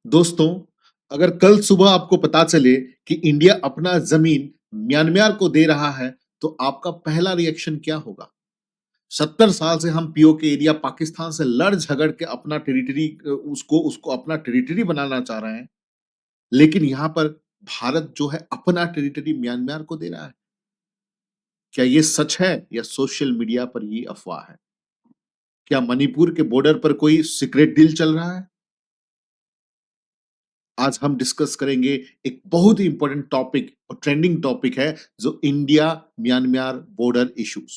दोस्तों, अगर कल सुबह आपको पता चले कि इंडिया अपना जमीन म्यांमार को दे रहा है, तो आपका पहला रिएक्शन क्या होगा? 70 साल से हम पीओके एरिया पाकिस्तान से लड़ झगड़ के अपना टेरिटरी उसको उसको अपना टेरिटरी बनाना चाह रहे हैं, लेकिन यहाँ पर भारत जो है अपना टेरिटरी म्यांमार को दे रहा है। क्या ये सच है या सोशल मीडिया पर ये अफवाह है? क्या मणिपुर के बॉर्डर पर कोई सीक्रेट डील चल रहा है? आज हम डिस्कस करेंगे एक बहुत ही इंपॉर्टेंट टॉपिक और ट्रेंडिंग टॉपिक है जो India Myanmar border issues.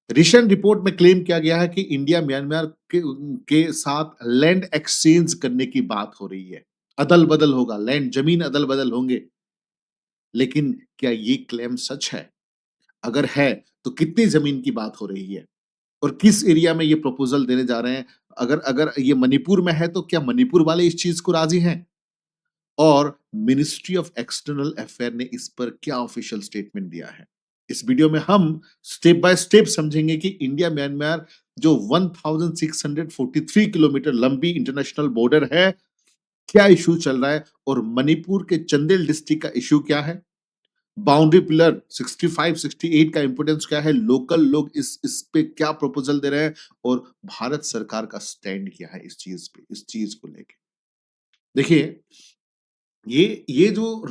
Recent report में क्लेम किया गया है कि इंडिया म्यांमार के साथ लैंड एक्सचेंज करने की बात हो रही है। अदल बदल होगा, लैंड जमीन अदल बदल होंगे। लेकिन क्या ये क्लेम सच है? अगर है तो कितनी जमीन की बात हो रही है और किस एरिया में ये प्रपोजल देने जा रहे हैं? अगर अगर ये मणिपुर में है तो क्या मणिपुर वाले इस चीज को राजी हैं? और मिनिस्ट्री ऑफ एक्सटर्नल अफेयर ने इस पर क्या ऑफिशियल स्टेटमेंट दिया है? इस वीडियो में हम स्टेप बाय स्टेप समझेंगे कि इंडिया म्यांमार जो 1643 किलोमीटर लंबी इंटरनेशनल बॉर्डर है, क्या इशू चल रहा है और मणिपुर के चंदेल डिस्ट्रिक्ट का इशू क्या है? बाउंड्री पिलर 65 68 का इंपोर्टेंस क्या है? लोकल लोग इस पे क्या प्रपोजल दे रहे हैं और भारत सरकार का स्टैंड क्या है इस चीज पे, इस चीज को लेके? देखिए, ये जो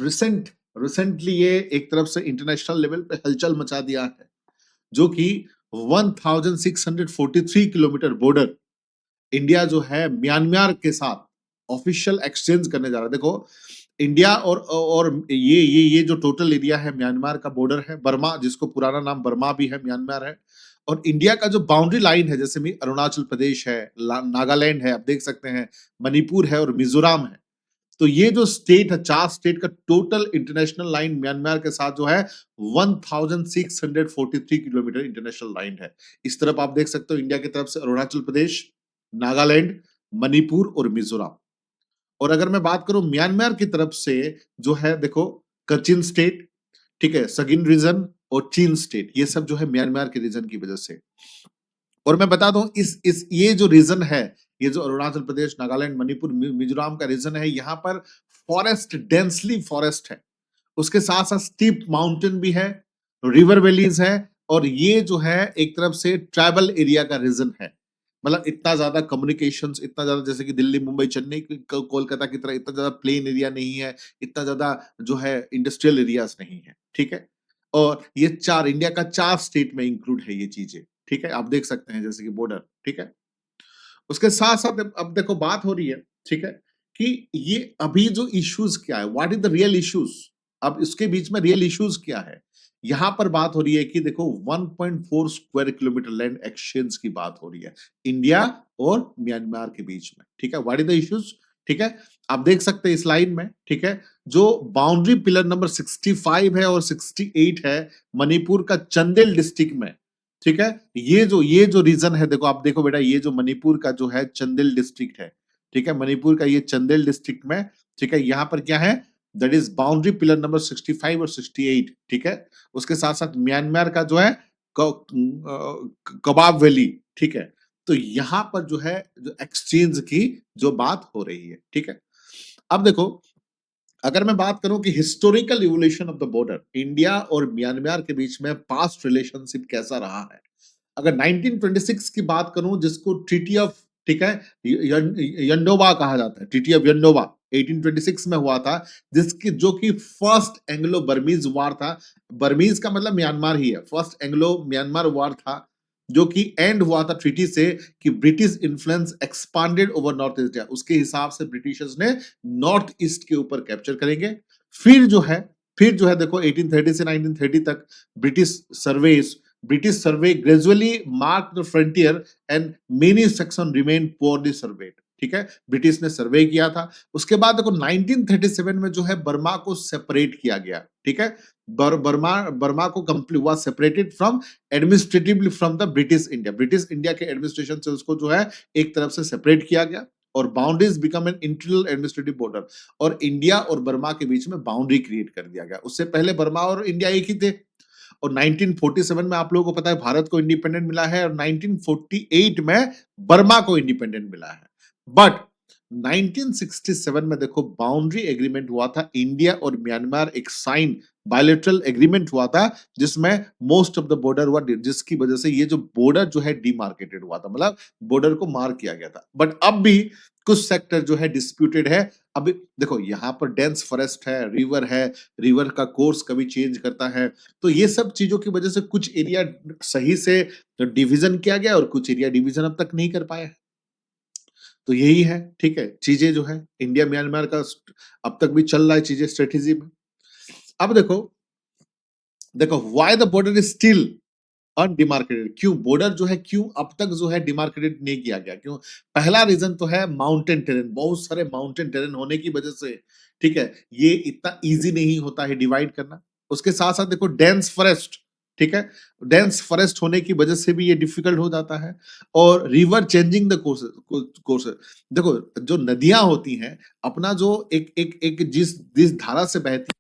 रिसेंटली ये एक तरफ से इंटरनेशनल लेवल पे हलचल मचा दिया है, जो कि 1643 किलोमीटर बॉर्डर इंडिया जो है म्यांमार के साथ ऑफिशियल एक्सचेंज करने जा रहा है। देखो, इंडिया और ये जो टोटल एरिया है म्यांमार का बॉर्डर है, बर्मा जिसको पुराना नाम बर्मा भी है, म्यांमार है, और इंडिया का जो बाउंड्री लाइन है, जैसे में अरुणाचल प्रदेश है, नागालैंड है, आप देख सकते हैं, मणिपुर है और मिजोरम है। तो ये जो स्टेट है, 4 स्टेट का टोटल इंटरनेशनल लाइन म्यांमार के साथ जो है 1643 किलोमीटर इंटरनेशनल लाइन है। इस तरफ आप देख सकते हो इंडिया की तरफ से अरुणाचल प्रदेश, नागालैंड, मणिपुर और मिजोरम। और अगर मैं बात करूं म्यांमार की तरफ से, जो है देखो, कचिन स्टेट, ठीक है, सगिन रीजन और चीन स्टेट, ये सब जो है म्यांमार के रीजन की वजह से। और मैं बता दूं इस ये जो रीजन है, ये जो अरुणाचल प्रदेश, नागालैंड, मणिपुर, मिजोरम का रीजन है, यहाँ पर फॉरेस्ट, डेंसली फॉरेस्ट है। उसके साथ साथ स्टीप माउंटेन भी है, रिवर वैलीज है, और ये जो है एक तरफ से ट्राइबल एरिया का रीजन है। मतलब इतना ज्यादा कम्युनिकेशंस, इतना ज्यादा जैसे कि दिल्ली, मुंबई, चेन्नई, कोलकाता की तरह इतना ज्यादा प्लेन एरिया नहीं है, इतना ज्यादा जो है इंडस्ट्रियल एरियाज नहीं है, ठीक है। और ये चार, इंडिया का 4 स्टेट में इंक्लूड है ये चीजें, ठीक है, आप देख सकते हैं जैसे कि बॉर्डर, ठीक है। उसके साथ साथ अब देखो बात हो रही है, ठीक है, कि ये अभी जो इश्यूज क्या है, what is the real issues? अब इसके बीच में रियल इश्यूज क्या है? यहां पर बात हो रही है कि देखो 1.4 स्क्वायर किलोमीटर लैंड एक्सचेंज की बात हो रही है इंडिया और म्यांमार के बीच में, ठीक है। What is the issues? ठीक है, आप देख सकते हैं इस लाइन में, ठीक है, जो बाउंड्री पिलर नंबर 65 है और 68 है मणिपुर का चंदेल डिस्ट्रिक्ट में, ठीक है। ये जो रीजन है, देखो आप देखो बेटा, ये जो मणिपुर का जो है चंदेल डिस्ट्रिक्ट है, ठीक है, मणिपुर का ये चंदेल डिस्ट्रिक्ट में, ठीक है, यहाँ पर क्या है, that is boundary pillar number 65 और 68, ठीक है। उसके साथ साथ म्यांमार का जो है कबाब वैली, ठीक है। तो यहाँ पर जो है जो एक्सचेंज की जो बात हो रही है, ठीक है। अब देखो, अगर मैं बात करूं कि historical evolution of the border India और म्यांमार के बीच में पास्ट रिलेशनशिप कैसा रहा है, अगर 1926 की बात करूं, जिसको ट्रीटी ऑफ, ठीक है, यंडोबा कहा जाता है, ट्रीटी ऑफ यंडोबा 1826 में हुआ था, जिसकी जो कि फर्स्ट एंग्लो बर्मीज वार था। बर्मीज का मतलब म्यांमार ही है, फर्स्ट एंग्लो म्यांमार वार था, जो कि एंड हुआ था ट्रीटी से कि British influence expanded over north east. उसके हिसाब से ब्रिटिशर्स ने नॉर्थ ईस्ट के ऊपर कैप्चर करेंगे। फिर जो है फिर जो है देखो 1830 से 1930 तक British survey gradually mark the frontier and many section remain poorly served, ठीक है, ब्रिटिश ने सर्वे किया था। उसके बाद देखो 1937 में जो है बर्मा को सेपरेट किया गया, ठीक है, बर्मा को कंप्लीट हुआ separated from administratively from the British India के एडमिनिस्ट्रेशन से उसको जो है एक तरफ से सेपरेट किया गया और boundaries become an internal administrative border, और इंडिया और बर्मा के बीच में बाउंड्री क्रिएट कर दिया गया। उससे पहले बर्मा और इंडिया एक ही थे। और 1947 में आप लोगों को पता है भारत को इंडिपेंडेंट मिला है, और 1948 में बर्मा को इंडिपेंडेंट मिला है। बट 1967 में देखो बाउंड्री एग्रीमेंट हुआ था, इंडिया और म्यांमार एक साइन बायलैटरल एग्रीमेंट हुआ था, जिसमें मोस्ट ऑफ द बॉर्डर हुआ, जिसकी वजह से ये जो बॉर्डर जो है डिमार्केटेड हुआ था, मतलब बॉर्डर को मार्क किया गया था। बट अब भी कुछ सेक्टर जो है डिस्प्यूटेड है। अभी देखो यहाँ पर डेंस फॉरेस्ट है, रिवर का कोर्स कभी चेंज करता है, तो ये सब चीजों की वजह से कुछ एरिया सही से डिवीजन किया गया और कुछ एरिया डिवीजन अब तक नहीं कर पाया है। तो यही है, ठीक है? चीज़ें जो है इंडिया म्यांमार का अब तक भी चल रहा है चीज़ें स्ट्रैटेजी में। अब देखो why the border is still undemarcated, क्यों बॉर्डर जो है क्यों अब तक जो है डिमार्केटेड नहीं किया गया, क्यों? पहला रीजन तो है माउंटेन टेरेन, बहुत सारे माउंटेन टेरेन होने की वजह से, ठीक है, ये इतना इजी नहीं होता है डिवाइड करना। उसके साथ साथ देखो डेंस फॉरेस्ट, ठीक है, डेंस फॉरेस्ट होने की वजह से भी ये डिफिकल्ट हो जाता है। और रिवर चेंजिंग द कोर्स, देखो जो नदियां होती हैं, अपना जो एक एक एक जिस जिस धारा से बहती